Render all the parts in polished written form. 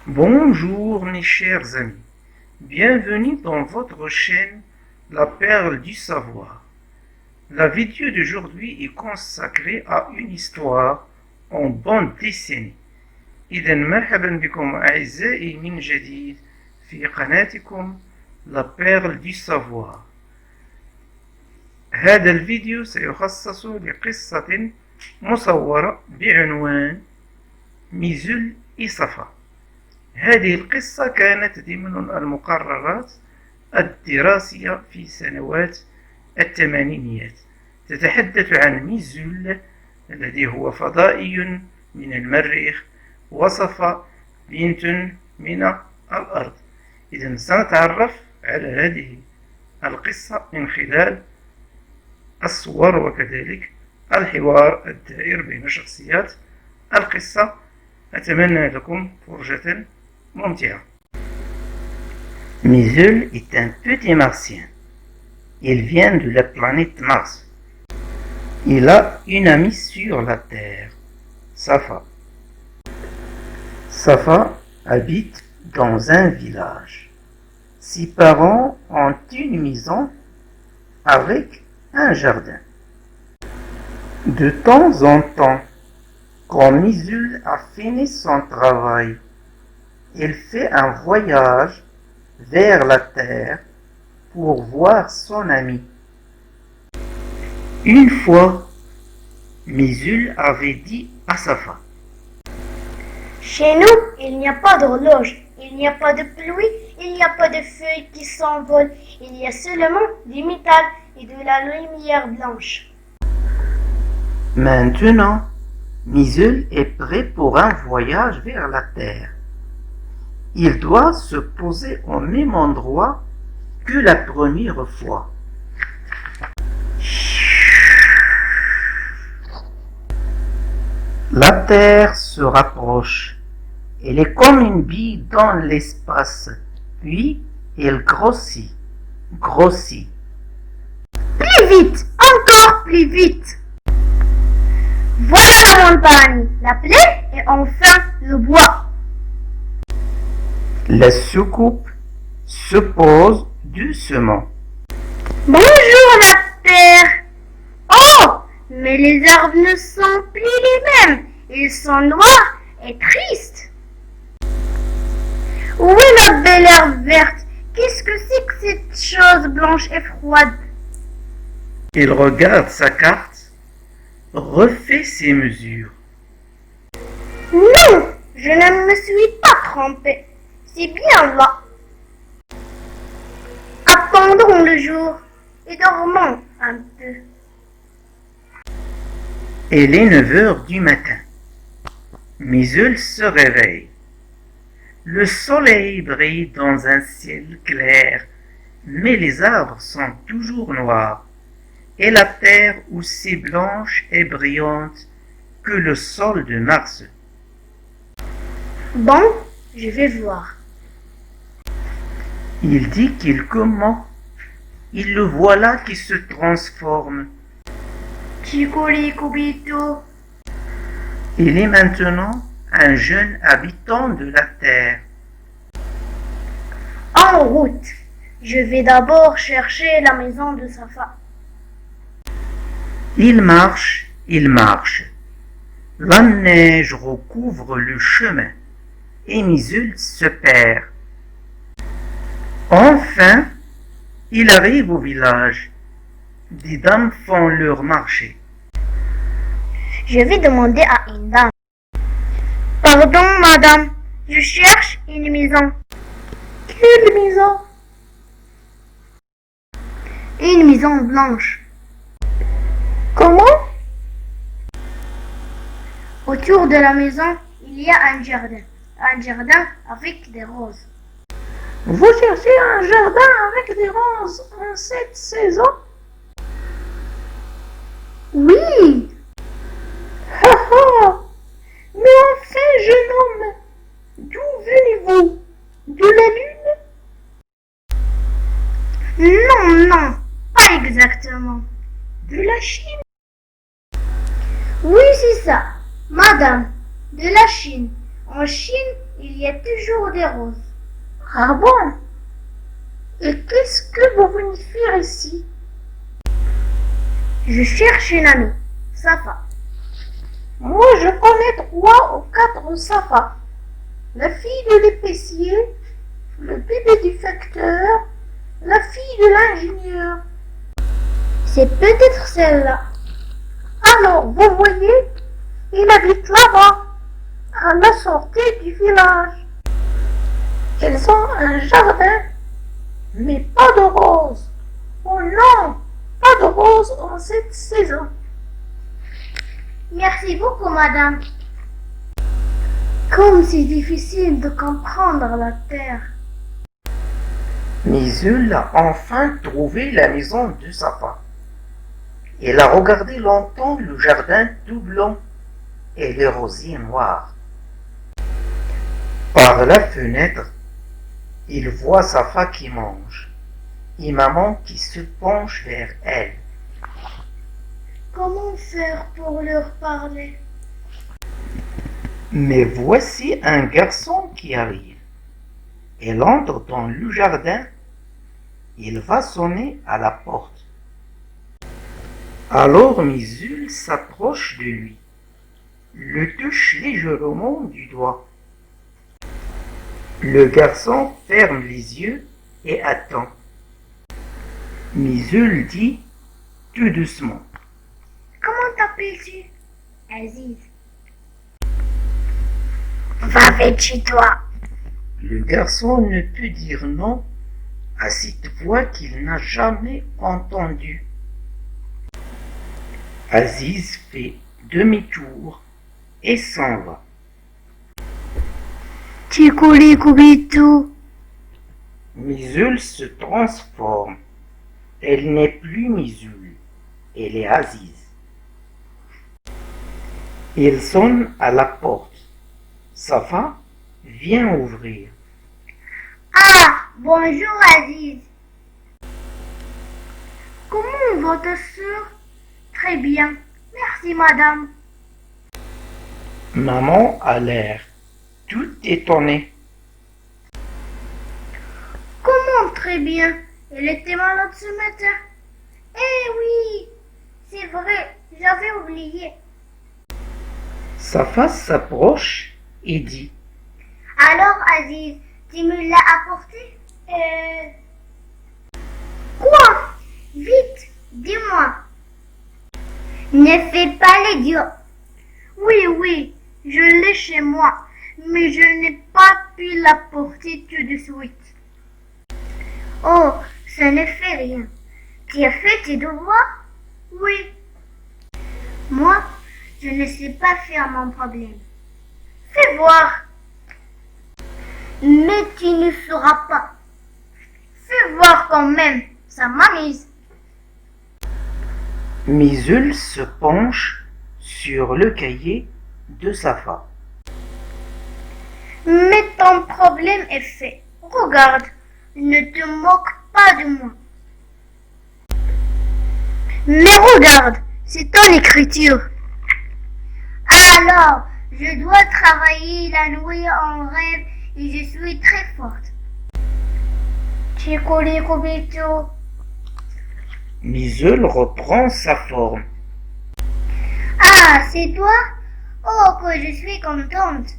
Bonjour mes chers amis, bienvenue dans votre chaîne La Perle du Savoir. La vidéo d'aujourd'hui est consacrée à une histoire en bande dessinée. إذا مرحبا بكم أعزائي من جديد في قناتكم La Perle du Savoir. هذا الفيديو سيخصص لقصة مصورة بعنوان ميزول إصفا. هذه القصة كانت ضمن المقررات الدراسية في سنوات الثمانينيات. تتحدث عن ميزول الذي هو فضائي من المريخ وصف بنت من الأرض. إذن سنتعرف على هذه القصة من خلال الصور وكذلك الحوار الدائر بين شخصيات القصة. أتمنى لكم فرجة ممتعة. Mizul est un petit martien. Il vient de la planète Mars. Il a une amie sur la Terre, Safa. Safa habite dans un village. Ses parents ont une maison avec un jardin. De temps en temps, quand Mizul a fini son travail, il fait un voyage vers la Terre pour voir son ami. Une fois, Mizul avait dit à Safa: Chez nous, il n'y a pas d'horloge, il n'y a pas de pluie, il n'y a pas de feuilles qui s'envolent, il y a seulement du métal et de la lumière blanche. Maintenant, Mizul est prêt pour un voyage vers la Terre. Il doit se poser au même endroit que la première fois. La Terre se rapproche. Elle est comme une bille dans l'espace. Puis, elle grossit. Plus vite, encore plus vite. Voilà la montagne, la plaine et enfin le bois. La soucoupe se pose doucement. Bonjour la terre. Oh, mais les arbres ne sont plus les mêmes. Ils sont noirs et tristes. Où est la belle herbe verte? Qu'est-ce que c'est que cette chose blanche et froide? Il regarde sa carte, refait ses mesures. Non, je ne me suis pas trompée. C'est bien là. Attendons le jour et dormons un peu. Il est 9 heures du matin. Mizul se réveille. Le soleil brille dans un ciel clair, mais les arbres sont toujours noirs, et la terre aussi blanche et brillante que le sol de Mars. Bon, je vais voir. Il dit qu'il comment? Il le voilà qui se transforme. Chicolicobito. Il est maintenant un jeune habitant de la Terre. En route. Je vais d'abord chercher la maison de Safa. Il marche. La neige recouvre le chemin et Mizul se perd. Enfin, il arrive au village. Des dames font leur marché. Je vais demander à une dame. Pardon, madame, je cherche une maison. Quelle maison? Une maison blanche. Comment? Autour de la maison, il y a un jardin. Un jardin avec des roses. Vous cherchez un jardin avec des roses en cette saison? Oui. Mais enfin, jeune homme, d'où venez-vous? De la Lune? Non, pas exactement. De la Chine? Oui, c'est ça. Madame, de la Chine. En Chine, il y a toujours des roses. Ah bon? Et qu'est-ce que vous venez faire ici? Je cherche une amie, Safa. Moi, je connais 3 ou 4 Safa. La fille de l'épicier, le bébé du facteur, la fille de l'ingénieur. C'est peut-être celle-là. Alors, vous voyez, il habite là-bas, à la sortie du village. Ils ont un jardin, mais pas de roses. Oh non, pas de roses en cette saison. Merci beaucoup, madame. Comme c'est difficile de comprendre la terre. Misul a enfin trouvé la maison de Safa. Il a regardé longtemps le jardin tout blanc et les rosiers noirs. Par la fenêtre, il voit Safa qui mange et maman qui se penche vers elle. Comment faire pour leur parler? Mais voici un garçon qui arrive. Il entre dans le jardin. Il va sonner à la porte. Alors Misul s'approche de lui, le touche légèrement du doigt. Le garçon ferme les yeux et attend. Misul dit tout doucement. Comment t'appelles-tu? Aziz. Va vite chez toi. Le garçon ne peut dire non à cette voix qu'il n'a jamais entendue. Aziz fait demi-tour et s'en va. Tchikoulikoubito. Misul se transforme. Elle n'est plus Misul, elle est Aziz. Il sonne à la porte. Safa vient ouvrir. Ah, bonjour Aziz. Comment va ta sœur? Très bien, merci madame. Maman a l'air tout étonnée. Comment très bien? Elle était malade ce matin. Eh oui, c'est vrai, j'avais oublié. Safa s'approche et dit. Alors Aziz, tu me l'as apporté? Quoi? Vite, dis-moi. Ne fais pas l'idiot. Oui, je l'ai chez moi, mais je n'ai pas pu l'apporter tout de suite. Oh, ça ne fait rien. Tu as fait tes devoirs? Oui. Moi, je ne sais pas faire mon problème. Fais voir. Mais tu ne sauras pas. Fais voir quand même, ça m'amuse. Misul se penche sur le cahier de Safa. Mais ton problème est fait. Regarde, ne te moque pas de moi. Mais regarde, c'est ton écriture. Alors, je dois travailler la nuit en rêve et je suis très forte. Tchikoulikoubito. Misul reprend sa forme. Ah, c'est toi? Oh, que je suis contente.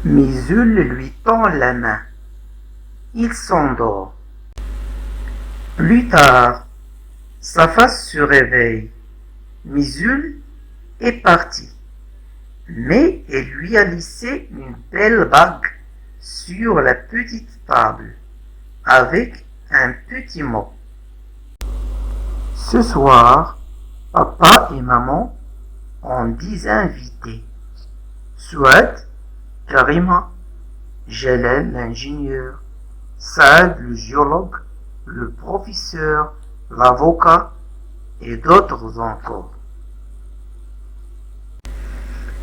Misul lui tend la main. Il s'endort. Plus tard, Safa se réveille. Misul est parti. Mais elle lui a laissé une belle bague sur la petite table, avec un petit mot. Ce soir, papa et maman ont 10 invités. Souad, Karima, Jalal l'ingénieur, Saad le géologue, le professeur, l'avocat et d'autres encore.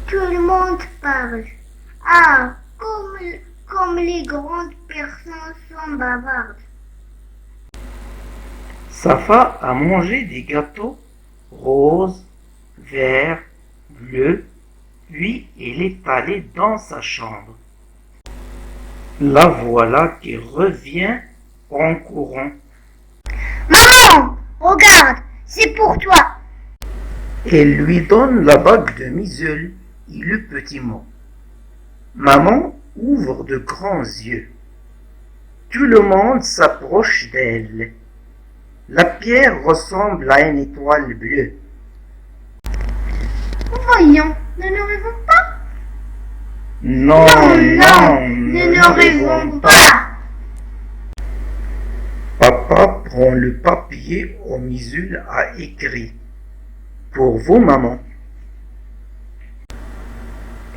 Tout le monde parle. Ah, comme les grandes personnes sont bavardes. Safa a mangé des gâteaux roses, verts, bleus, Puis elle est allée dans sa chambre. La voilà qui revient en courant. Maman, regarde, c'est pour toi. Elle lui donne la bague de Miseul et le petit mot. Maman ouvre de grands yeux. Tout le monde s'approche d'elle. La pierre ressemble à une étoile bleue. Voyons, ne nous rêvons pas. Non, Ne nous rêvons pas. Papa prend le papier au Miseul a écrit. Pour vous, maman.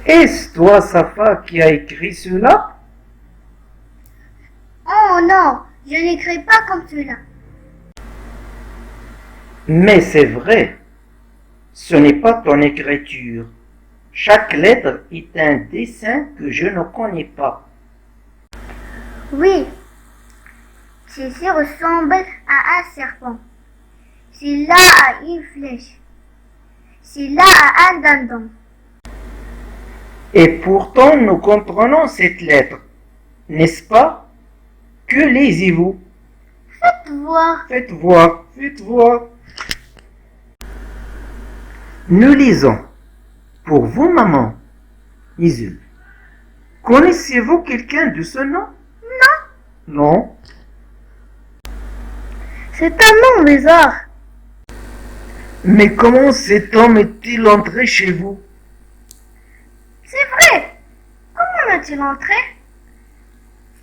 Est-ce toi, Safa, qui a écrit cela? Oh non, je n'écris pas comme cela. Mais c'est vrai. Ce n'est pas ton écriture. Chaque lettre est un dessin que je ne connais pas. Oui, ceci ressemble à un serpent. Celui-là a une flèche. Celui-là a un dindon. Et pourtant nous comprenons cette lettre, n'est-ce pas? Que lisez-vous? Faites voir. Faites voir, faites voir. Nous lisons. Pour vous, maman. Isul. Connaissez-vous quelqu'un de ce nom? Non. C'est un nom bizarre. Mais comment cet homme est-il entré chez vous? C'est vrai. Comment est-il entré?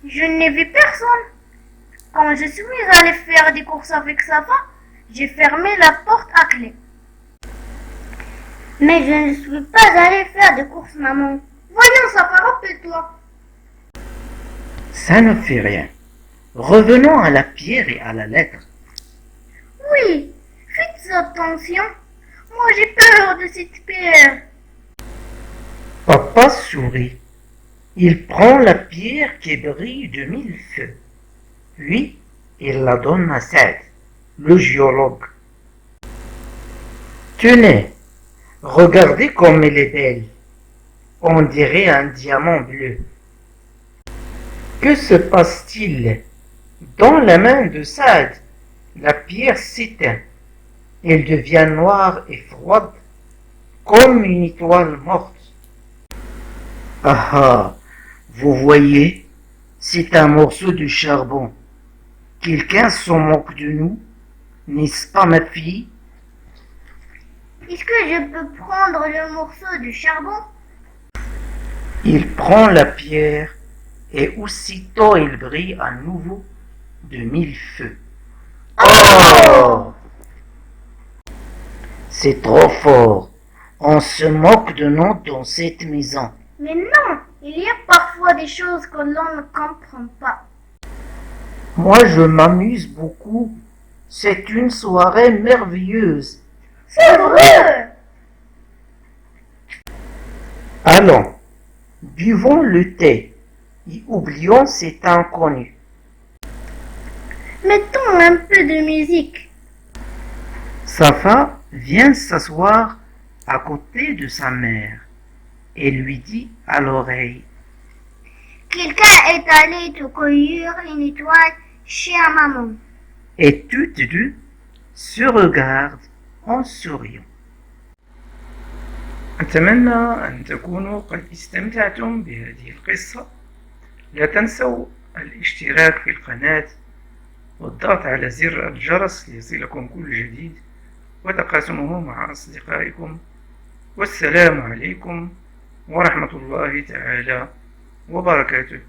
Je n'ai vu personne. Quand je suis allée faire des courses avec Safa, j'ai fermé la porte à clé. Mais je ne suis pas allée faire des courses, maman. Voyons, Safa, rappelle-toi. Ça ne fait rien. Revenons à la pierre et à la lettre. Oui, faites attention. Moi, j'ai peur de cette pierre. Papa sourit. Il prend la pierre qui brille de mille feux. Puis, il la donne à Saad, le géologue. Tenez, regardez comme elle est belle. On dirait un diamant bleu. Que se passe-t-il? Dans la main de Saad, la pierre s'éteint. Elle devient noire et froide, comme une étoile morte. Ah ah, vous voyez, c'est un morceau de charbon. Quelqu'un se moque de nous, n'est-ce pas, ma fille? Est-ce que je peux prendre le morceau de charbon? Il prend la pierre et aussitôt il brille à nouveau de mille feux. Oh! C'est trop fort. On se moque de nous dans cette maison. Mais non, il y a parfois des choses que l'on ne comprend pas. Moi, je m'amuse beaucoup. C'est une soirée merveilleuse. C'est vrai! Allons, buvons le thé et oublions cet inconnu. Mettons un peu de musique. Safa vient s'asseoir à côté de sa mère et lui dit à l'oreille. Quelqu'un est allé te cueillir une étoile chez un maman. Et toutes deux se regardent en souriant. أتمنى أن تكونوا قد استمتعتم بهذه القصة. لا تنسوا الاشتراك في القناة والضغط على زر الجرس ليصلكم كل جديد وتقاسمه مع أصدقائكم. والسلام عليكم ورحمة الله تعالى وبركاته.